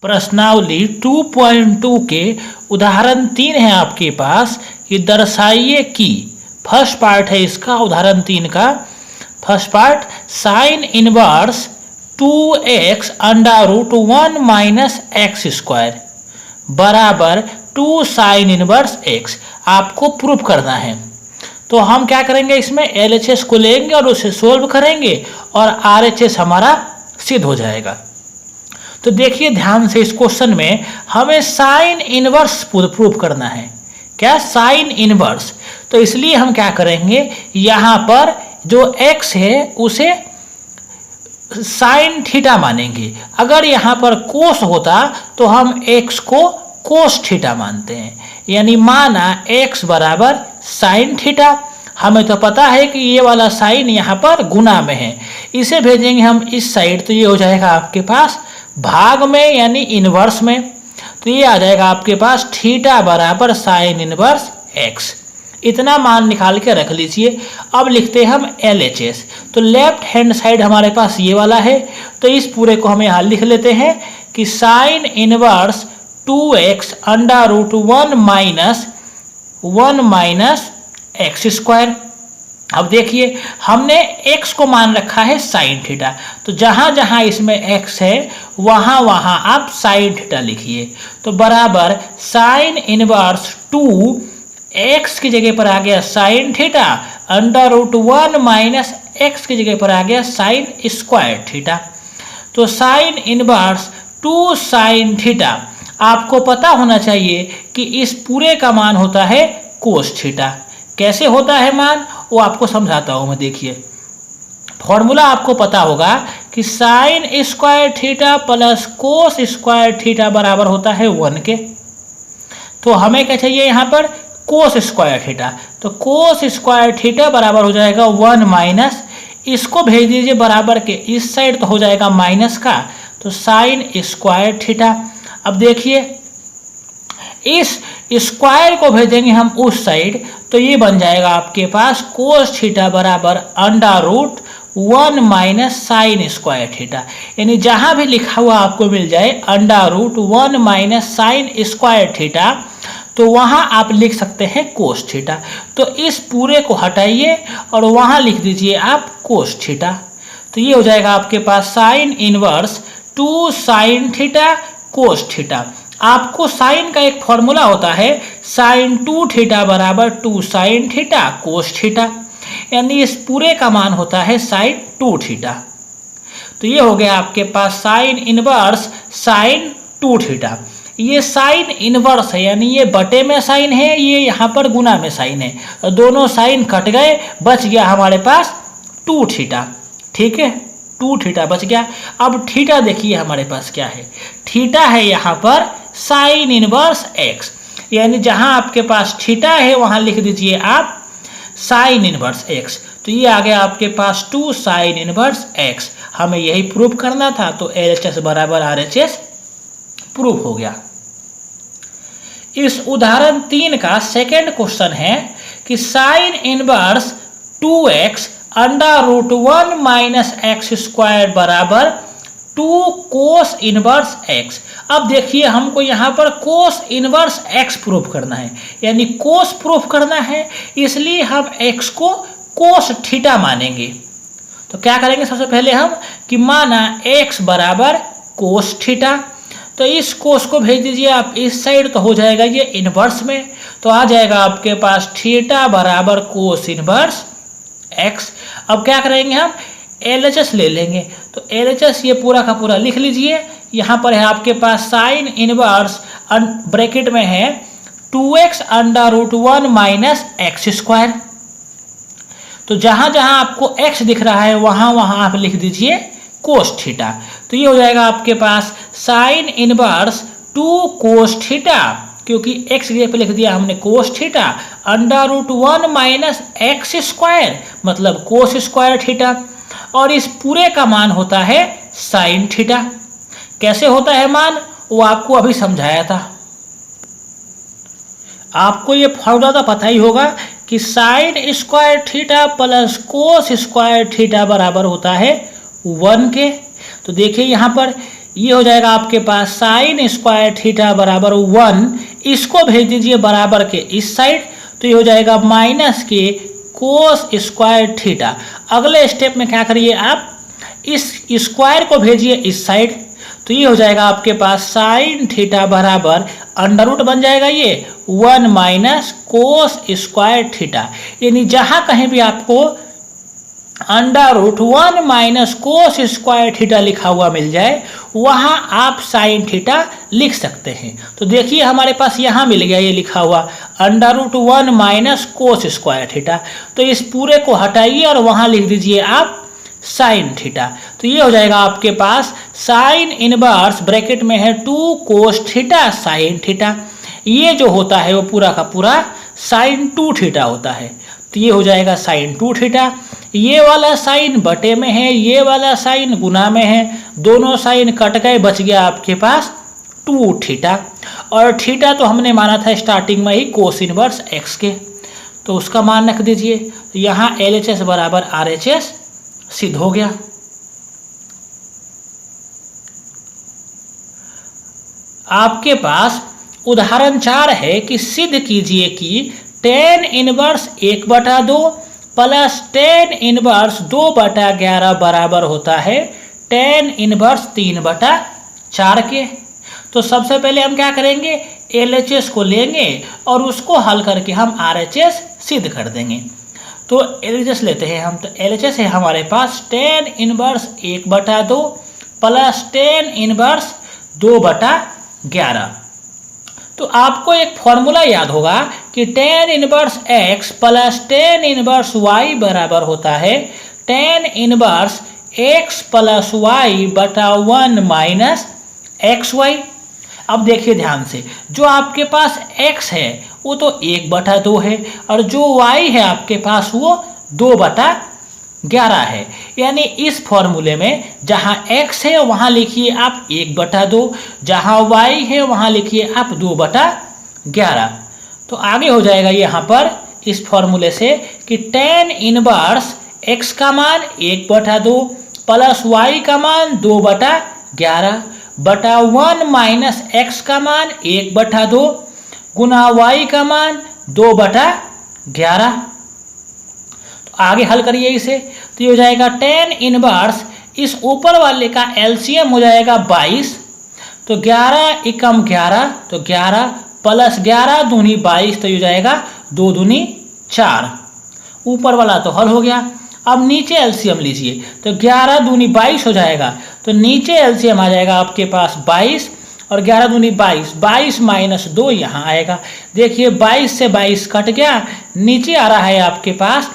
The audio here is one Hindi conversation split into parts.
प्रश्नावली 2.2 के उदाहरण 3 है आपके पास कि दर्शाइए कि फर्स्ट पार्ट है इसका उदाहरण 3 का first part sine inverse 2x under root 1 minus x square बराबर 2 साइन इनवर्स x आपको प्रूफ करना है। तो हम क्या करेंगे, इसमें LHS को लेंगे और उसे सोल्व करेंगे और RHS हमारा सिद्ध हो जाएगा। तो देखिए ध्यान से, इस क्वेश्चन में हमें साइन इनवर्स प्रूफ करना है। क्या? Sine inverse. तो इसलिए हम क्या करेंगे, यहाँ पर जो x है उसे साइन थीटा मानेंगे। अगर यहाँ पर कोस होता तो हम x को कोस थीटा मानते हैं, यानी माना x बराबर साइन थीटा। हमें तो पता है कि ये वाला साइन यहाँ पर गुना में है, इसे भेजेंगे हम इस साइड, तो ये हो जाएगा आपके पास भाग में यानी इनवर्स में। तो ये आ जाएगा आपके पास थीटा बराबर साइन इनवर्स x। इतना मान निकाल के रख लीजिए। अब लिखते हैं हम LHS। तो लेफ्ट हैंड साइड हमारे पास ये वाला है, तो इस पूरे को हम यहाँ लिख लेते हैं कि sine inverse 2x under root 1 minus x square. अब देखिए हमने x को मान रखा है साइन थीटा, तो जहां जहां इसमें x है वहां वहां आप साइन थीटा लिखिए। तो बराबर साइन इनवर्स 2x की जगह पर आ गया sine theta under root 1 minus x की जगह पर आ गया साइन स्क्वायर थीटा। तो साइन इनवर्स 2 साइन थीटा, आपको पता होना चाहिए कि इस पूरे का मान होता है कोस थीटा। कैसे होता है मान, वो आपको समझाता हूं मैं। देखिए फॉर्मूला आपको पता होगा कि sign square theta plus cos square theta बराबर होता है 1 के। तो हमें क्या चाहिए यहाँ पर, कोस स्क्वायर थीटा। तो कोस स्क्वायर थीटा बराबर हो जाएगा 1 माइनस, इसको भेज दीजिए बराबर के इस साइड, तो हो जाएगा माइनस का, तो साइन स्क्वायर थीटा। अब देखिए इस स्क्वायर को भेजेंगे हम उस साइड, तो ये बन जाएगा आपके पास कोस थीटा बराबर under root 1 minus sine square theta. यानी जहां भी लिखा हुआ आपको मिल जाए under root 1 minus sine square theta, तो वहां आप लिख सकते हैं कोस थीटा। तो इस पूरे को हटाइए और वहां लिख दीजिए आप कोस थीटा। तो ये हो जाएगा आपके पास sine inverse 2 sine theta cos theta. आपको साइन का एक फॉर्मूला होता है साइन 2 थीटा बराबर 2 साइन थीटा कोस थीटा, यानी इस पूरे का मान होता है साइन 2 थीटा। तो ये हो गया आपके पास साइन इनवर्स साइन 2 थीटा। ये साइन इनवर्स है, यानी ये बटे में साइन है, ये यहाँ पर गुना में साइन है, तो दोनों साइन कट गए, बच गया हमारे पास 2 थीटा। ठीक है, 2 थीटा बच गया। अब थीटा देखिए हमारे पास क्या है, थीटा है यहाँ पर साइन इनवर्स x, यानी जहां आपके पास थीटा है वहां लिख दीजिए आप साइन इनवर्स x। तो ये आ गया आपके पास 2 साइन इनवर्स x। हमें यही प्रूफ करना था, तो LHS बराबर RHS प्रूफ हो गया। इस उदाहरण 3 का सेकेंड क्वेश्चन है कि sine inverse 2x under root 1 minus x square बराबर 2 कोस इनवर्स x। अब देखिए हमको यहाँ पर कोस इनवर्स x प्रूफ करना है, यानी कोस प्रूफ करना है, इसलिए हम x को कोस थीटा मानेंगे। तो क्या करेंगे, सबसे पहले हम कि माना x बराबर कोस थीटा, तो इस कोस को भेज दीजिए आप इस साइड, तो हो जाएगा ये इनवर्स में, तो आ जाएगा आपके पास थीटा बराबर कोस इनवर्स x। अब क्या करेंगे, हम LHS ले लेंगे। तो LHS ये पूरा का पूरा लिख लीजिए। यहाँ पर है आपके पास साइन इनवर्स ब्रैकेट में है 2x under root 1 minus x square. तो जहां जहां आपको x दिख रहा है वहां वहां आप लिख दीजिए कोस थीटा। तो ये हो जाएगा आपके पास साइन इनवर्स 2 कोस थीटा, क्योंकि x की जगह पे लिख दिया हमने cos theta under root 1 minus x square, मतलब कोस स्क्वायर थीटा, और इस पूरे का मान होता है साइन थीटा। कैसे होता है मान, वो आपको अभी समझाया था। आपको ये फॉर्मूला तो पता ही होगा कि sign square theta plus cos square theta बराबर होता है 1 के। तो देखिए यहाँ पर ये हो जाएगा आपके पास साइन स्क्वायर थीटा बराबर 1, इसको भेज दीजिए बराबर के इस साइड, तो ये हो जाएगा माइनस के कोस स्क्वायर थीटा। अगले स्टेप में क्या करिए आप, इस स्क्वायर को भेजिए इस साइड, तो ये हो जाएगा आपके पास साइन थीटा बराबर अंडर रूट बन जाएगा ये 1 माइनस कोस स्क्वायर थीटा। यानी जहां कहीं भी आपको under root 1 minus cos square theta लिखा हुआ मिल जाए वहां आप साइन थीटा लिख सकते हैं। तो देखिए हमारे पास यहां मिल गया ये लिखा हुआ under root 1 minus cos square theta, तो इस पूरे को हटाइए और वहां लिख दीजिए आप साइन थीटा। तो ये हो जाएगा आपके पास साइन इनवर्स ब्रैकेट में है 2 कोस थीटा साइन थीटा, ये जो होता है वो पूरा का पूरा साइन 2 थीटा होता है। तो ये हो जाएगा साइन 2 थीटा, ये वाला साइन बटे में है, ये वाला साइन गुना में है, दोनों साइन कट गए, बच गया आपके पास 2 थीटा। और थीटा तो हमने माना था स्टार्टिंग में ही कोस इनवर्स एक्स के, तो उसका मान रख दीजिए। यहाँ LHS बराबर RHS सिद्ध हो गया। आपके पास उदाहरण 4 है कि सिद्ध कीजिए कि tan inverse 1/2 plus tan inverse 2/11 बराबर होता है tan इनवर्स 3/4 के। तो सबसे पहले हम क्या करेंगे, LHS को लेंगे और उसको हल करके हम RHS सिद्ध कर देंगे। तो LHS लेते हैं हम, तो LHS है हमारे पास tan inverse 1/2 plus tan inverse 2/11। तो आपको एक फॉर्मूला याद होगा कि tan inverse x plus tan inverse y बराबर होता है tan inverse x plus y बटा 1 माइनस xy। अब देखिए ध्यान से, जो आपके पास x है वो तो 1/2 है और जो y है आपके पास वो 2/11 है। यानी इस फॉर्मूले में जहां x है वहां लिखिए आप 1/2, जहां y है वहां लिखिए आप 2/11। तो आगे हो जाएगा यहाँ पर इस फॉर्मूले से कि tan इनवर्स x का मान 1/2 प्लस y का मान 2/11 बटा 1 माइनस x का मान 1/2 गुना y का मान 2/11। तो आगे हल करिए इसे, तो ये हो जाएगा tan इनवर्स, इस ऊपर वाले का LCM हो जाएगा 22, तो 11 एकम 11, तो 11 प्लस 11 दूनी 22, तो ये हो जाएगा 2 दूनी 4। ऊपर वाला तो हल हो गया। अब नीचे LCM लीजिए, तो 11 दूनी 22 हो जाएगा, तो नीचे LCM आ जाएगा आपके पास 22 और 11 दूनी 22, 22 माइनस 2 यहाँ आएगा। देखिए 22 से 22 कट गया, नीचे आ रहा है आपके पास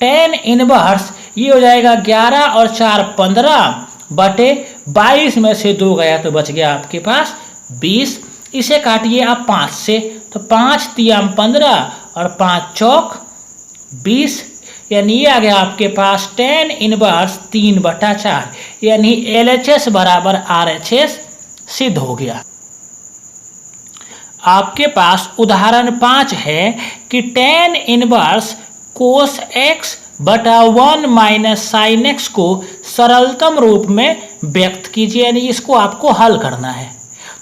tan इनवर्स, ये हो जाएगा 11 और 4 15 बटे 22 में से 2 गया तो बच गया आपके पास 20। इसे काटिए आप 5 से, तो 5 तियाम 15 और 5 चौक 20, यानी ये आ गया आपके पास tan इनवर्स 3/4, यानी LHS बराबर RHS सिद्ध हो गया। आपके पास उदाहरण 5 है कि tan इनवर्स कोस x बटा 1 माइनस साइन एक्स को सरलतम रूप में व्यक्त कीजिए, यानी इसको आपको हल करना है।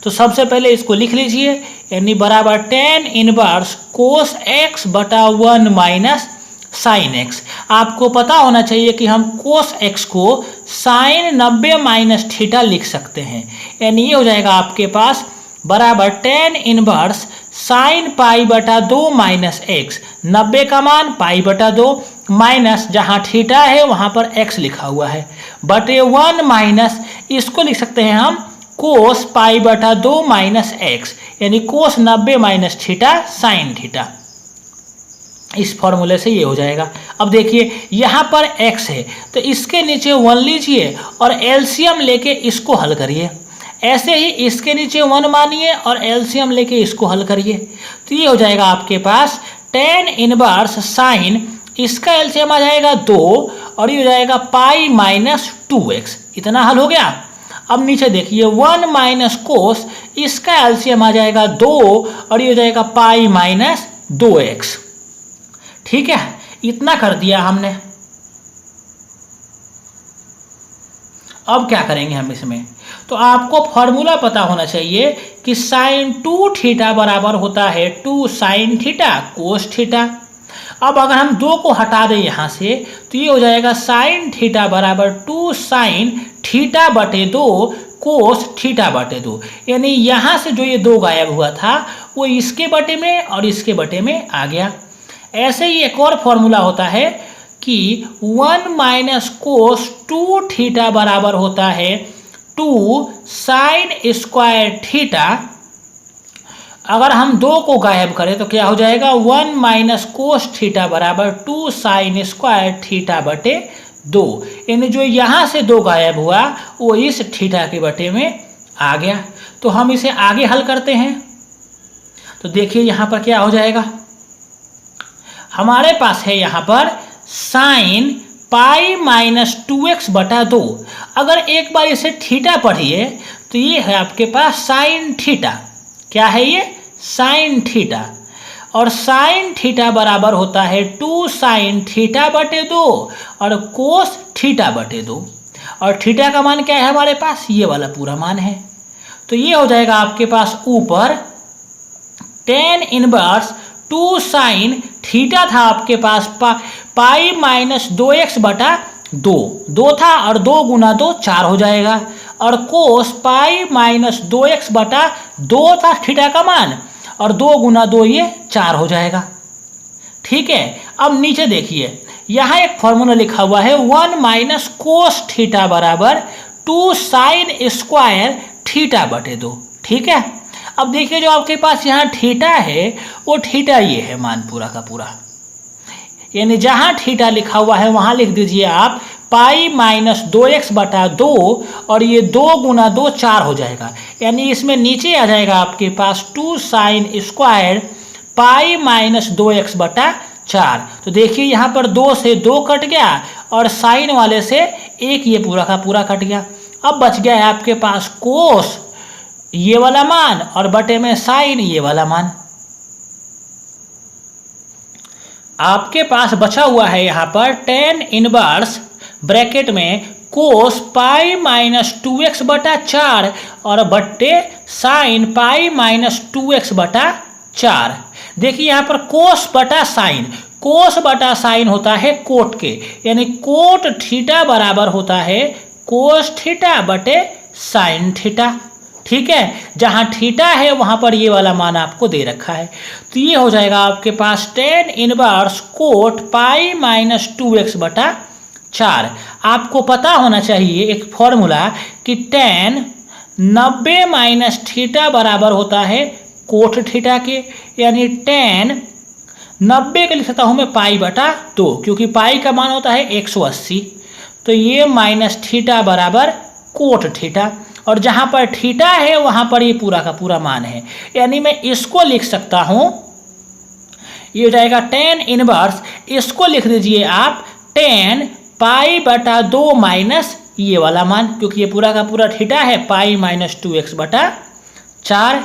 तो सबसे पहले इसको लिख लीजिए, यानी बराबर tan इनवर्स कोस x बटा 1 माइनस साइन एक्स। आपको पता होना चाहिए कि हम कोस x को साइन 90 माइनस थीटा लिख सकते हैं, यानी ये हो जाएगा आपके पास बराबर tan इनवर्स साइन पाई बटा 2 माइनस एक्स, 90 का मान पाई बटा 2 माइनस जहाँ थीटा है वहाँ पर x लिखा हुआ है बटे 1 माइनस, इसको लिख सकते हैं हम कोस पाई बटा 2 माइनस एक्स, यानी कोस 90 माइनस थीटा साइन थीटा। इस फॉर्मूले से ये हो जाएगा। अब देखिए यहाँ पर x है तो इसके नीचे 1 लीजिए और LCM लेके इसको हल करिए। ऐसे ही इसके नीचे 1 मानिए और LCM लेके इसको हल करिए। तो ये हो जाएगा आपके पास tan इनवर्स साइन, इसका LCM आ जाएगा 2 और ये हो जाएगा पाई माइनस 2x, इतना हल हो गया। अब नीचे देखिए 1 माइनस कोस, इसका LCM आ जाएगा 2 और ये हो जाएगा पाई माइनस 2x। ठीक है, इतना कर दिया हमने। अब क्या करेंगे हम इसमें, तो आपको फॉर्मूला पता होना चाहिए कि साइन 2 थीटा बराबर होता है 2 साइन थीटा कोस थीटा। अब अगर हम 2 को हटा दें यहाँ से तो ये हो जाएगा साइन थीटा बराबर 2 साइन थीटा बटे 2 कोस थीटा बटे 2। यानी यहाँ से जो ये 2 गायब हुआ था वो इसके बटे में और इसके बटे में आ गया। ऐसे ही एक और फॉर्मूला होता है कि 1 माइनस कोस 2 थीटा बराबर होता है 2 साइन स्क्वायर थीटा। अगर हम 2 को गायब करें तो क्या हो जाएगा, 1 माइनस कोस थीटा बराबर 2 साइन स्क्वायर थीटा बटे 2। यानी जो यहाँ से 2 गायब हुआ वो इस थीटा के बटे में आ गया। तो हम इसे आगे हल करते हैं। तो देखिए यहाँ पर क्या हो जाएगा, हमारे पास है यहाँ पर साइन पाई माइनस 2x बटा 2। अगर एक बार इसे थीटा पढ़िए तो ये है आपके पास साइन थीटा। क्या है ये, साइन थीटा। और साइन थीटा बराबर होता है 2 साइन थीटा बटे 2 और कोस थीटा बटे 2। और थीटा का मान क्या है हमारे पास, ये वाला पूरा मान है। तो ये हो जाएगा आपके पास ऊपर tan इनवर्स 2 साइन थीटा था आपके पास पाई माइनस 2x बटा 2 था और 2 गुना 2 4 हो जाएगा। और कोस पाई माइनस 2x बटा 2 था थीटा का मान और 2 गुना 2 ये 4 हो जाएगा। ठीक है, अब नीचे देखिए यहाँ एक फॉर्मूला लिखा हुआ है 1 माइनस कोस थीटा बराबर 2 साइन स्क्वायर थीटा बटे 2। ठीक है, अब देखिए जो आपके पास यहाँ थीटा है वो थीटा ये है मान पूरा का पूरा। यानी जहाँ थीटा लिखा हुआ है वहाँ लिख दीजिए आप पाई माइनस 2x बटा 2 और ये 2 गुना 2 4 हो जाएगा। यानी इसमें नीचे आ जाएगा आपके पास 2 sine square pi minus 2x बटा 4। तो देखिए यहाँ पर 2 से 2 कट गया और साइन वाले से 1 ये पूरा का पूरा कट गया। अब बच गया है आपके पास कोस ये वाला मान और बटे में साइन ये वाला मान। आपके पास बचा हुआ है यहाँ पर tan इनवर्स ब्रैकेट में कोस पाई माइनस 2x बटा 4 और बट्टे साइन पाई माइनस 2x बटा 4। देखिए यहाँ पर कोस बटा साइन होता है कोट के, यानी कोट थीटा बराबर होता है कोस थीटा बटे साइन थीटा। ठीक है, जहाँ थीटा है वहाँ पर ये वाला मान आपको दे रखा है। तो ये हो जाएगा आपके पास tan inverse coat pi minus 2x बटा 4। आपको पता होना चाहिए एक फॉर्मूला कि tan 90 माइनस थीटा बराबर होता है कोट थीटा के। यानी tan 90 के लिख सकता हूँ मैं पाई बटा 2, क्योंकि पाई का मान होता है 180। तो ये माइनस थीटा बराबर कोट थीटा, और जहाँ पर थीटा है वहाँ पर ये पूरा का पूरा मान है। यानी मैं इसको लिख सकता हूँ, ये हो जाएगा tan इनवर्स, इसको लिख दीजिए आप tan पाई बटा 2 माइनस ये वाला मान, क्योंकि ये पूरा का पूरा थीटा है पाई माइनस 2x बटा 4।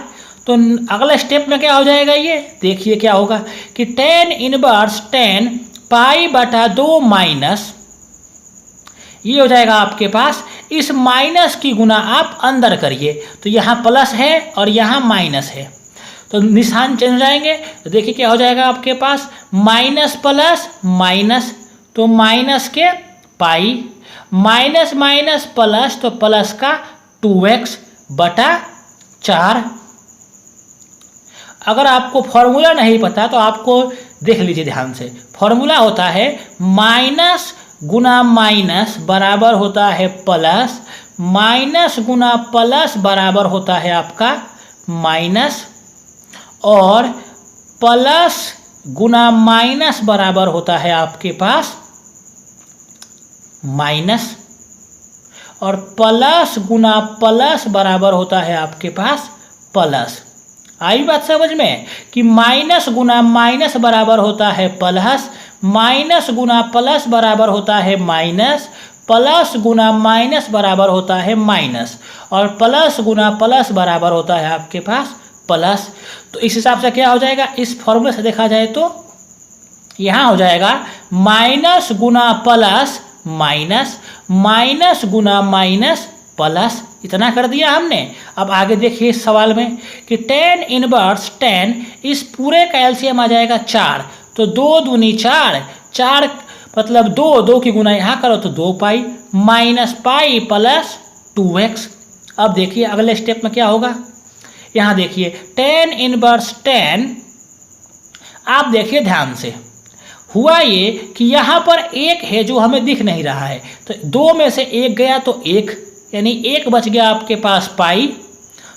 तो अगला स्टेप में क्या हो जाएगा, ये देखिए क्या होगा कि tan इनवर्स tan पाई बटा 2 माइनस ये हो जाएगा आपके पास, इस माइनस की गुना आप अंदर करिए तो यहाँ प्लस है और यहाँ माइनस है तो निशान चेंज हो जाएंगे। तो देखिए क्या हो जाएगा आपके पास माइनस प्लस माइनस, तो माइनस के पाई माइनस माइनस प्लस तो प्लस का 2x बटा 4। अगर आपको फॉर्मूला नहीं पता तो आपको देख लीजिए ध्यान से। फॉर्मूला होता है माइनस गुना माइनस बराबर होता है प्लस, माइनस गुना प्लस बराबर होता है आपका माइनस, और प्लस गुना माइनस बराबर होता है आपके पास माइनस, और प्लस गुना प्लस बराबर होता है आपके पास प्लस। आई बात समझ में कि माइनस गुना माइनस बराबर होता है प्लस, माइनस गुना प्लस बराबर होता है माइनस, प्लस गुना माइनस बराबर होता है माइनस, और प्लस गुना प्लस बराबर होता है आपके पास प्लस। तो इस हिसाब से क्या हो जाएगा, इस फॉर्मूले से देखा जाए तो यहाँ हो जाएगा माइनस गुना प्लस माइनस, माइनस गुना माइनस प्लस, इतना कर दिया हमने। अब आगे देखिए इस सवाल में कि टेन इनवर्स टेन, इस पूरे का एलसीएम आ जाएगा 4, तो 2 दूनी 4, 4 मतलब 2, 2 की गुना यहाँ करो तो 2 pi minus pi plus 2x। अब देखिए अगले स्टेप में क्या होगा, यहाँ देखिए टेन इनवर्स टेन, आप देखिए ध्यान से, हुआ ये कि यहाँ पर एक है जो हमें दिख नहीं रहा है, तो 2 में से 1 गया तो 1, यानी 1 बच गया आपके पास पाई,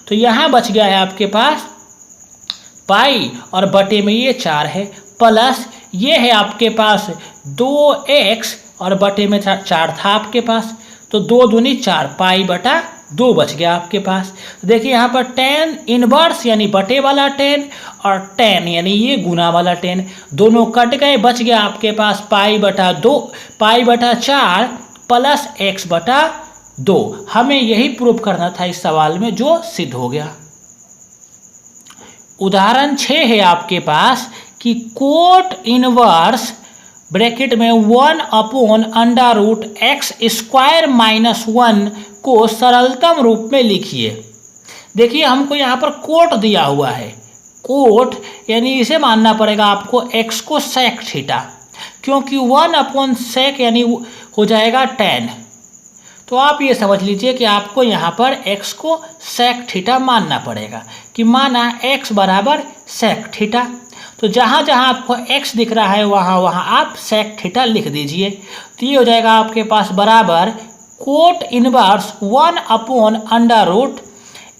तो यहाँ बच गया है आपके पास पाई और बटे में ये 4 है, प्लस ये है आपके पास 2x और बटे में 4 था आपके पास, तो 2 दूनी 4 पाई बटा 2 बच गया आपके पास। देखिए यहाँ पर टेन इनवर्स यानी बटे वाला 10 और 10 यानी ये गुना वाला 10, दोनों कट गए, बच गया आपके पास पाई बटा 2, पाई बटा 4 प्लस x बटा 2। हमें यही प्रूव करना था इस सवाल में, जो सिद्ध हो गया। उदाहरण 6 है आपके पास कि कोट इनवर्स ब्रैकेट में 1 upon under root x square minus 1 को सरलतम रूप में लिखिए। देखिए हमको यहाँ पर कोट दिया हुआ है, कोट यानी इसे मानना पड़ेगा आपको x को सेक थीटा, क्योंकि 1 अपॉन सेक यानी हो जाएगा 10, तो आप ये समझ लीजिए कि आपको यहाँ पर x को सेक थीटा मानना पड़ेगा, कि माना x बराबर सेक थीटा, तो जहाँ जहाँ आपको x दिख रहा है वहाँ वहाँ आप सेक थीटा लिख दीजिए। तो ये हो जाएगा आपके पास बराबर cot inverse 1 upon under root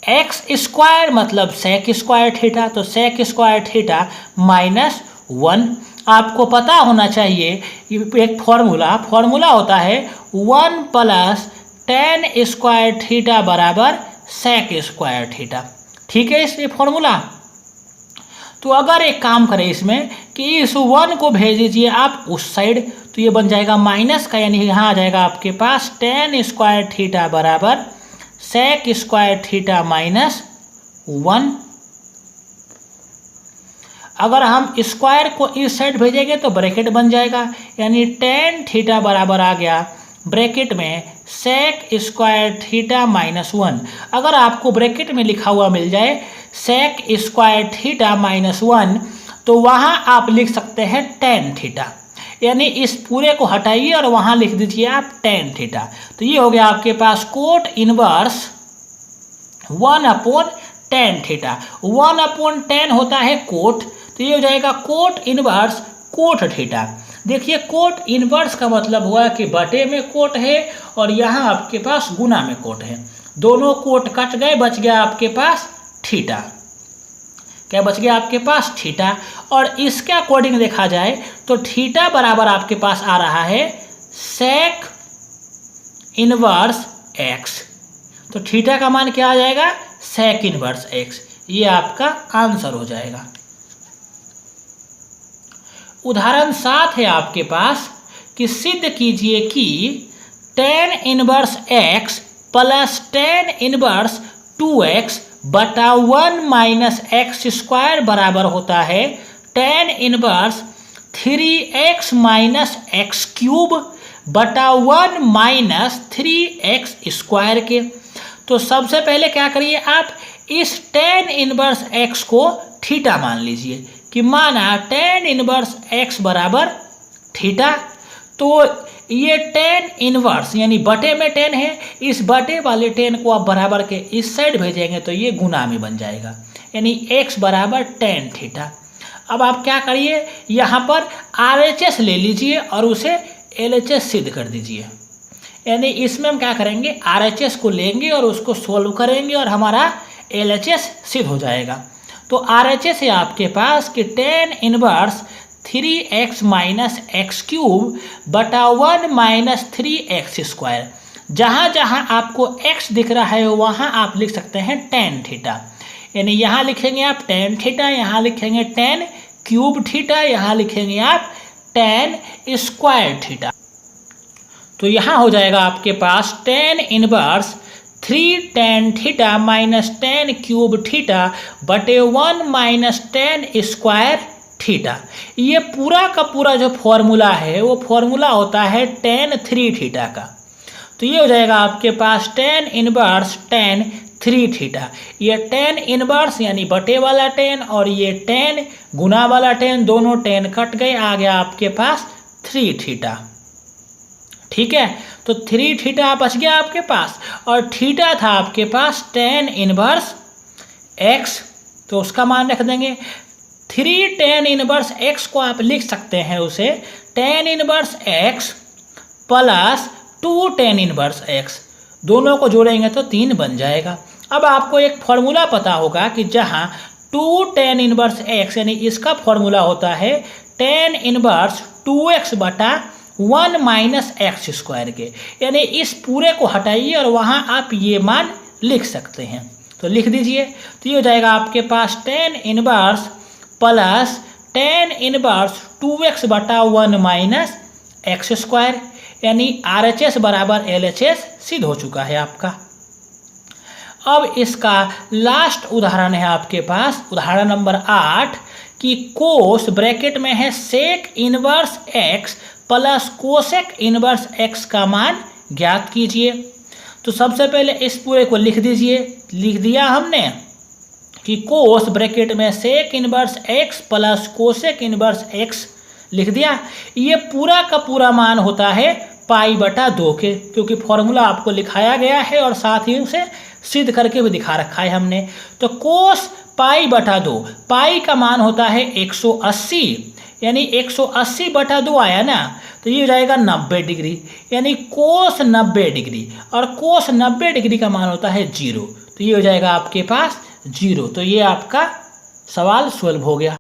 x square मतलब सेक स्क्वायर थीटा, तो सेक स्क्वायर थीटा माइनस 1। आपको पता होना चाहिए एक फॉर्मूला होता है 1 प्लस टेन स्क्वायर थीटा बराबर सेक स्क्वायर थीटा, ठीक है इसलिए फॉर्मूला। तो अगर एक काम करें इसमें कि इस 1 को भेज दीजिए आप उस साइड, तो ये बन जाएगा माइनस का, यानी यहाँ आ जाएगा आपके पास टेन स्क्वायर थीटा बराबर सेक स्क्वायर थीटा माइनस 1। अगर हम स्क्वायर को इस साइड भेजेंगे तो ब्रैकेट बन जाएगा, यानी टेन थीटा बराबर आ गया ब्रैकेट में सेक स्क्वायर थीटा माइनस 1। अगर आपको ब्रैकेट में लिखा हुआ मिल जाए सेक स्क्वायर थीटा माइनस 1, तो वहाँ आप लिख सकते हैं टेन थीटा, यानी इस पूरे को हटाइए और वहाँ लिख दीजिए आप टेन थीटा। तो ये हो गया आपके पास cot inverse 1 upon ten theta, 1 upon 10 होता है कोट, तो ये हो जाएगा कोट इनवर्स कोट थीटा। देखिए कोट इनवर्स का मतलब हुआ कि बटे में कोट है और यहाँ आपके पास गुना में कोट है, दोनों कोट कट गए, बच गया आपके पास थीटा। क्या बच गया आपके पास थीटा, और इसके अकॉर्डिंग देखा जाए तो थीटा बराबर आपके पास आ रहा है सेक इनवर्स एक्स, तो थीटा का मान क्या आ जाएगा सेक इनवर्स एक्स, ये आपका आंसर हो जाएगा। उदाहरण 7 है आपके पास कि सिद्ध कीजिए कि tan inverse x plus tan inverse 2x बटा 1 माइनस एक्स स्क्वायर बराबर होता है tan inverse 3x minus x cube बटा 1 माइनस 3x स्क्वायर के। तो सबसे पहले क्या करिए आप इस टेन इनवर्स x को थीटा मान लीजिए, कि माना टेन इनवर्स x बराबर थीटा, तो ये टेन इनवर्स यानी बटे में 10 है, इस बटे वाले 10 को आप बराबर के इस साइड भेजेंगे तो ये गुना में बन जाएगा, यानी x बराबर टेन थीटा। अब आप क्या करिए यहाँ पर RHS ले लीजिए और उसे LHS सिद्ध कर दीजिए, यानी इसमें हम क्या करेंगे RHS को लेंगे और उसको सोल्व करेंगे और हमारा LHS सिद्ध हो जाएगा। तो RHS है आपके पास कि tan inverse 3x minus x cube बटा 1 माइनस 3x स्क्वायर, जहाँ जहाँ आपको x दिख रहा है वहाँ आप लिख सकते हैं टेन थीटा, यानी यहाँ लिखेंगे आप टेन थीटा, यहाँ लिखेंगे टेन क्यूब थीटा, यहाँ लिखेंगे आप टेन स्क्वायर थीटा। तो यहाँ हो जाएगा आपके पास tan inverse 3 tan theta minus tan cube theta बटे 1 माइनस टेन स्क्वायर थीटा। ये पूरा का पूरा जो फॉर्मूला है वो फॉर्मूला होता है टेन 3 थीटा का। तो ये हो जाएगा आपके पास tan इनवर्स tan 3 थीटा। ये tan इनवर्स यानी बटे वाला tan और ये tan गुना वाला tan, दोनों tan कट गए, आ गया आपके पास 3 थीटा। ठीक है, तो 3 थीटा बच गया आपके पास, और थीटा था आपके पास tan इनवर्स x, तो उसका मान रख देंगे 3 tan इनवर्स x को आप लिख सकते हैं उसे tan inverse x plus 2 tan inverse x, दोनों को जोड़ेंगे तो 3 बन जाएगा। अब आपको एक फॉर्मूला पता होगा कि जहां 2 tan इनवर्स x यानी इसका फॉर्मूला होता है tan इनवर्स 2x बटा 1 माइनस एक्स स्क्वायर के, यानी इस पूरे को हटाइए और वहां आप ये मान लिख सकते हैं, तो लिख दीजिए। तो ये हो जाएगा आपके पास tan inverse plus tan inverse 2x बटा 1 माइनस एक्स स्क्वायर, यानी RHS बराबर LHS सिद्ध हो चुका है आपका। अब इसका लास्ट उदाहरण है आपके पास, उदाहरण नंबर 8 कि कोस ब्रैकेट में है sec inverse x plus cosec inverse x का मान ज्ञात कीजिए। तो सबसे पहले इस पूरे को लिख दीजिए। लिख दिया हमने कि कोस ब्रैकेट में sec inverse x plus cosec inverse x लिख दिया। ये पूरा का पूरा मान होता है पाई बटा 2 के, क्योंकि फॉर्मूला आपको लिखाया गया है और साथ ही उसे सिद्ध करके भी दिखा रखा है हमने। तो कोस पाई बटा 2, पाई का मान होता है 180, यानी 180 बटा 2 आया ना, तो ये हो जाएगा 90 डिग्री, यानी कोस 90 डिग्री, और कोस 90 डिग्री का मान होता है 0, तो ये हो जाएगा आपके पास 0। तो ये आपका सवाल सॉल्व हो गया।